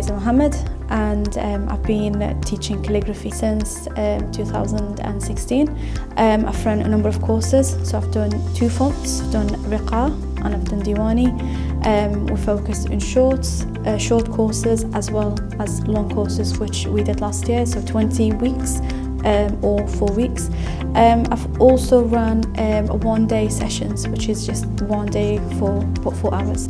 Dr Mohammed, and I've been teaching calligraphy since 2016. I've run a number of courses, so I've done 2 fonts, I've done Riqa and I've done Diwani. We focus on short courses as well as long courses, which we did last year, so 20 weeks or 4 weeks. I've also run one-day sessions, which is just one day for 4 hours.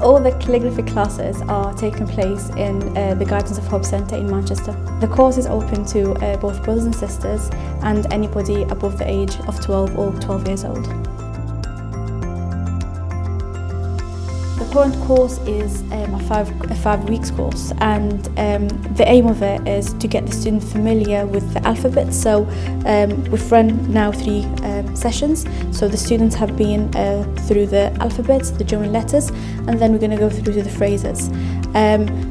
All the calligraphy classes are taking place in the Gardens of Hope Centre in Manchester. The course is open to both brothers and sisters and anybody above the age of 12 or 12 years old. The current course is a 5 weeks course, and the aim of it is to get the student familiar with the alphabet. So we've run now 3 sessions, so the students have been through the alphabets, the German letters, and then we're going to go through to the phrases.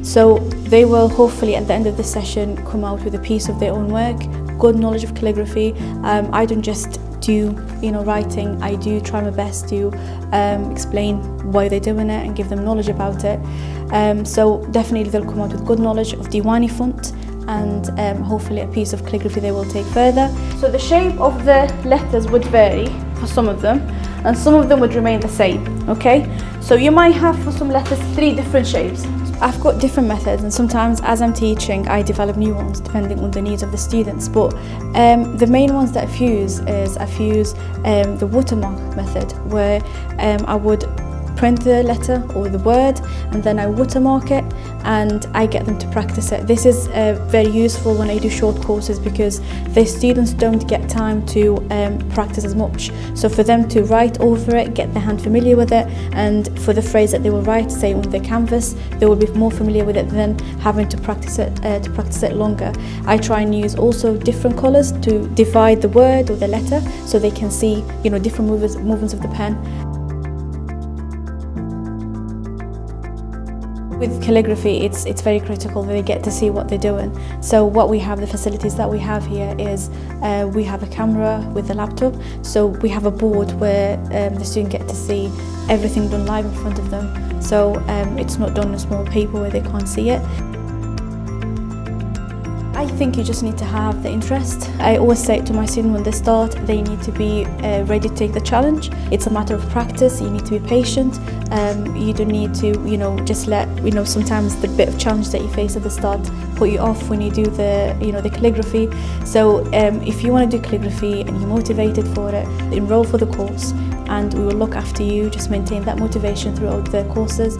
So they will hopefully at the end of the session come out with a piece of their own work, good knowledge of calligraphy. I don't just do writing, I do try my best to explain why they're doing it and give them knowledge about it. So definitely they'll come out with good knowledge of Diwani font, and hopefully a piece of calligraphy they will take further. So the shape of the letters would vary for some of them, and some of them would remain the same, okay? So you might have for some letters 3 different shapes. I've got different methods, and sometimes as I'm teaching I develop new ones depending on the needs of the students, but the main ones that I've used is the watermark method, where I would print the letter or the word and then I watermark it and I get them to practice it. This is very useful when I do short courses because the students don't get time to practice as much. So for them to write over it, get their hand familiar with it, and for the phrase that they will write, say on the canvas, they will be more familiar with it than having to practice it longer. I try and use also different colours to divide the word or the letter so they can see different movements of the pen. With calligraphy, it's very critical that they get to see what they're doing. So what we have, the facilities that we have here is we have a camera with a laptop. So we have a board where the students get to see everything done live in front of them. So it's not done on small paper where they can't see it. I think you just need to have the interest. I always say to my students when they start, they need to be ready to take the challenge. It's a matter of practice. You need to be patient. You don't need to, just let, sometimes the bit of challenge that you face at the start put you off when you do the calligraphy. So if you want to do calligraphy and you're motivated for it, enroll for the course and we will look after you. Just maintain that motivation throughout the courses.